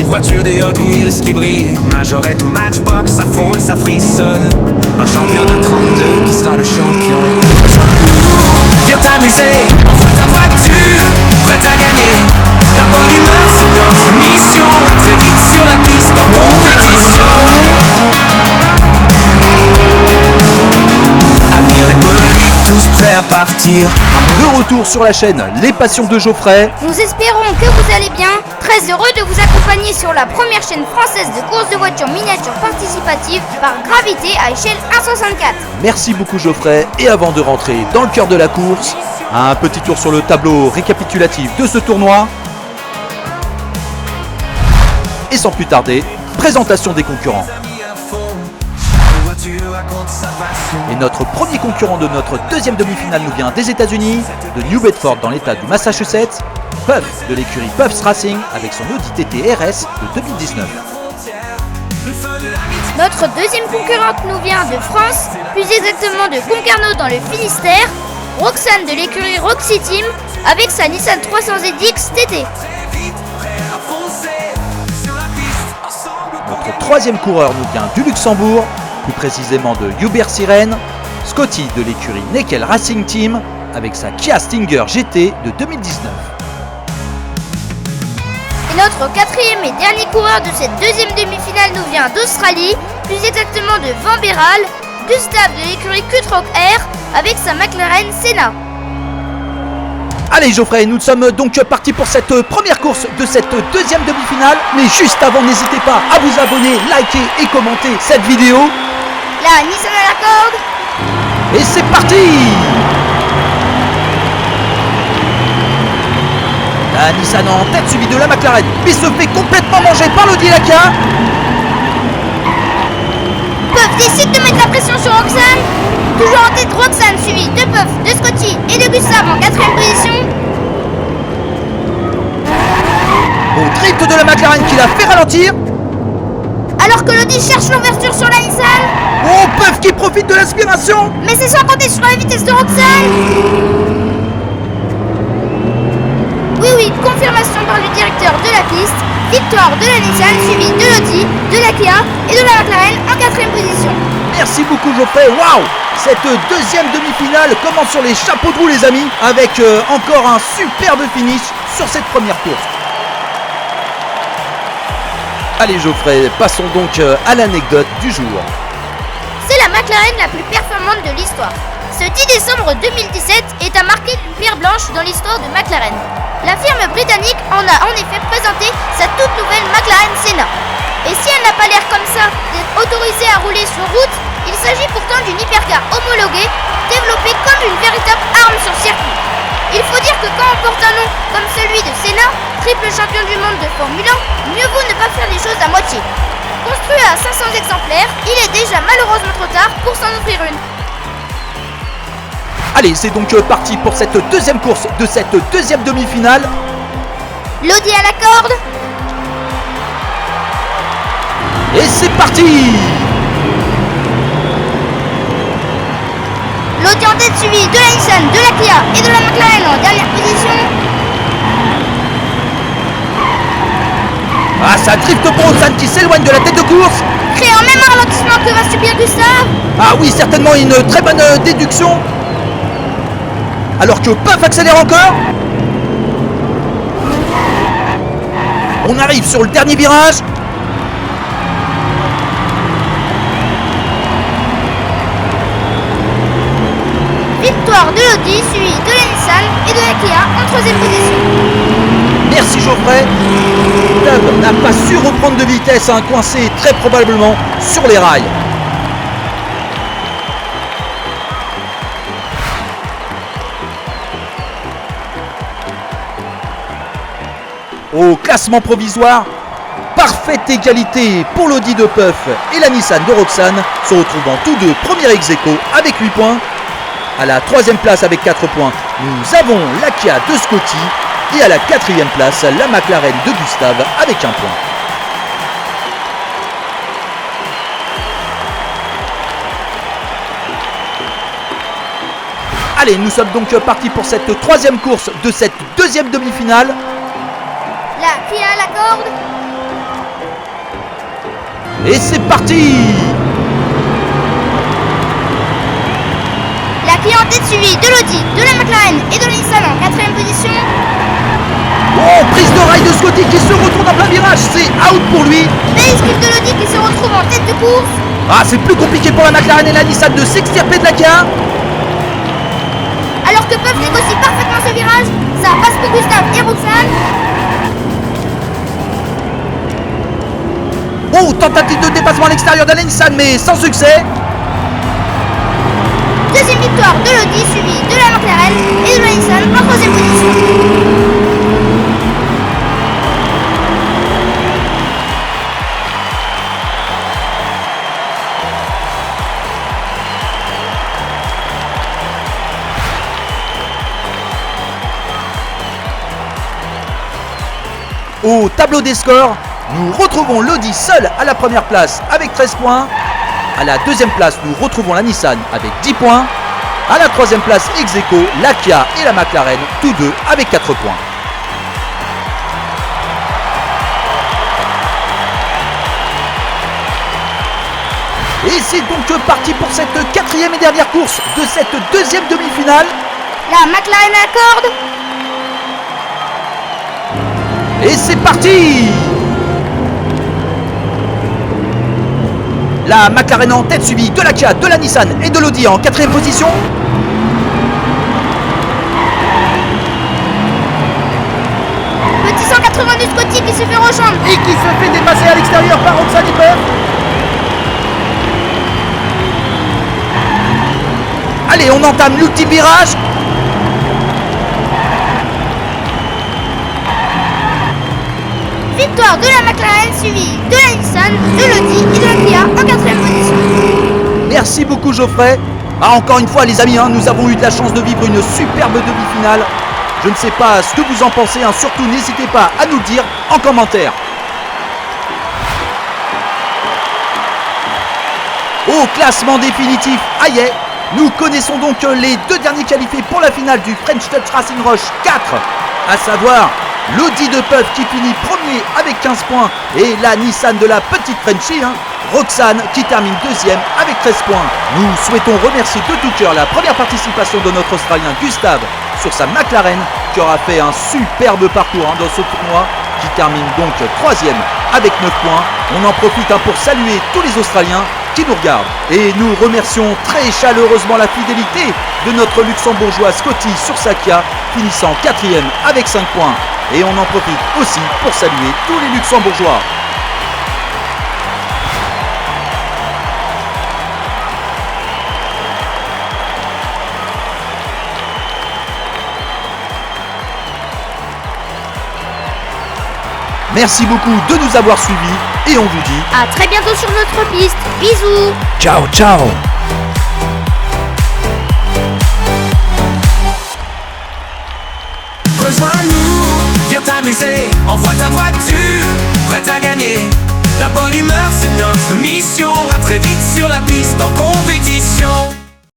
Voiture des Hot Wheels qui brille, Majorette ou Matchbox, ça frôle, ça frissonne. Un champion de 32 qui sera le champion. Viens t'amuser, envoie ta voiture, prête à gagner. Ta bonne humeur, c'est notre mission. Très vite sur la piste en compétition. Avenir les coloris, tous prêts à partir. De retour sur la chaîne Les Passions de Geoffrey. Nous espérons que vous allez bien. Très heureux de vous accompagner sur la première chaîne française de course de voitures miniatures participatives par gravité à échelle 1/64. Merci beaucoup Geoffrey. Et avant de rentrer dans le cœur de la course, un petit tour sur le tableau récapitulatif de ce tournoi. Et sans plus tarder, présentation des concurrents. Et notre premier concurrent de notre deuxième demi-finale nous vient des États-Unis, de New Bedford dans l'état du Massachusetts, Puff de l'écurie Puffs Racing avec son Audi TT RS de 2019. Notre deuxième concurrente nous vient de France, plus exactement de Concarneau dans le Finistère, Roxane de l'écurie Roxy Team avec sa Nissan 300ZX TT. Notre troisième coureur nous vient du Luxembourg, plus précisément de Hubert Sirène, Scotty de l'écurie Neckel Racing Team avec sa Kia Stinger GT de 2019. Et notre quatrième et dernier coureur de cette deuxième demi-finale nous vient d'Australie, plus exactement de Vamberal, Gustave de l'écurie Q-Troc R avec sa McLaren Senna. Allez Geoffrey, nous sommes donc partis pour cette première course de cette deuxième demi-finale. Mais juste avant, n'hésitez pas à vous abonner, liker et commenter cette vidéo. La Nissan à la corde. Et c'est parti! La Nissan en tête suivie de la McLaren, mais se fait complètement manger par l'Audi Lakia. Puff décide de mettre la pression sur Roxane. Toujours en tête Roxane, suivi de Puff, de Scotty et de Gustave en 4ème position. Au drift de la McLaren qui la fait ralentir. Alors que l'Audi cherche l'ouverture sur la Nissan. Oh, Puff qui profite de l'aspiration. Mais c'est sans compter sur la vitesse de Roxane. Oui, confirmation par le directeur de la piste. Victoire de la Nissan, suivie de l'Audi, de la Kia et de la McLaren en 4ème position. Merci beaucoup Geoffrey, waouh! Cette deuxième demi-finale commence sur les chapeaux de roue les amis, avec encore un superbe finish sur cette première course. Allez Geoffrey, passons donc à l'anecdote du jour. C'est la McLaren la plus performante de l'histoire. Ce 10 décembre 2017 est à marquer d'une pierre blanche dans l'histoire de McLaren. La firme britannique en a en effet présenté sa toute nouvelle McLaren Senna. Et si elle n'a pas l'air comme ça d'être autorisée à rouler sur route, il s'agit pourtant d'une hypercar homologuée, développée comme une véritable arme sur circuit. Il faut dire que quand on porte un nom comme celui de Senna, triple champion du monde de Formule 1, mieux vaut ne pas faire les choses à moitié. Construit à 500 exemplaires, il est déjà malheureusement trop tard pour s'en offrir une. Allez, c'est donc parti pour cette deuxième course de cette deuxième demi-finale. L'Audi à la corde. Et c'est parti! L'Audi en tête suivi de la Nissan, de la Kia et de la McLaren en dernière position. Ah, ça drift pour Roxane qui s'éloigne de la tête de course. Créant même un ralentissement que va subir Gustave. Ah oui, certainement une très bonne déduction. Alors que Puff accélère encore. On arrive sur le dernier virage. Victoire de l'Audi, suivi de la Nissan et de la Kia en 3ème position. Merci Geoffrey. Puff n'a pas su reprendre de vitesse, coincé très probablement sur les rails. Au classement provisoire, parfaite égalité pour l'Audi de Puff et la Nissan de Roxane, se retrouvant tous deux premiers ex-aequo avec 8 points. À la 3ème place avec 4 points, nous avons la Kia de Scotty et à la 4ème place, la McLaren de Gustave avec 1 point. Allez, nous sommes donc partis pour cette 3ème course de cette 2e demi-finale. La Kia à la corde. Et c'est parti. La Kia en tête suivie de l'Audi, de la McLaren et de la Nissan en 4ème position. Oh, prise de rail de Scotty qui se retourne en plein virage, c'est out pour lui. Belle esquive de l'Audi qui se retrouve en tête de course. Ah, c'est plus compliqué pour la McLaren et la Nissan de s'extirper de la Kia. Alors que peuvent négocier parfaitement ce virage, ça passe pour Gustave et Roxane. Oh, tentative de dépassement à l'extérieur de la Nissan, mais sans succès. Deuxième victoire de l'Audi suivie de la McLaren et de la Nissan en 3ème position. Au tableau des scores, nous retrouvons l'Audi seul à la première place avec 13 points. À la deuxième place, nous retrouvons la Nissan avec 10 points. À la troisième place, ex aequo, la Kia et la McLaren, tous deux avec 4 points. Et c'est donc parti pour cette quatrième et dernière course de cette deuxième demi-finale. La McLaren accorde. Et c'est parti. La McLaren en tête suivie de la Kia, de la Nissan et de l'Audi en 4ème position. Petit 180 de Scotty qui se fait rejoindre. Et qui se fait dépasser à l'extérieur par Roxane Hiper. Allez, on entame l'ultime virage. Victoire de la McLaren suivie de la Nissan, de l'Audi et de la Kia en 4ème position. Merci beaucoup Geoffrey. Ah, encore une fois les amis, nous avons eu de la chance de vivre une superbe demi-finale. Je ne sais pas ce que vous en pensez, surtout n'hésitez pas à nous le dire en commentaire. Au classement définitif, aïe, nous connaissons donc les deux derniers qualifiés pour la finale du French Touch Racing Rush 4, à savoir l'Audi de Puff qui finit premier avec 15 points et la Nissan de la petite Frenchie, Roxane qui termine deuxième avec 13 points. Nous souhaitons remercier de tout cœur la première participation de notre Australien Gustave sur sa McLaren qui aura fait un superbe parcours dans ce tournoi, qui termine donc troisième avec 9 points. On en profite pour saluer tous les Australiens qui nous regardent. Et nous remercions très chaleureusement la fidélité de notre luxembourgeois Scotty sur sa Kia, finissant quatrième avec 5 points. Et on en profite aussi pour saluer tous les luxembourgeois. Merci beaucoup de nous avoir suivis et on vous dit à très bientôt sur notre piste. Bisous. ciao ciao. Rejoins-nous, viens t'amuser, envoie ta voiture, prête à gagner. La bonne humeur c'est notre mission, à très vite sur la piste en compétition.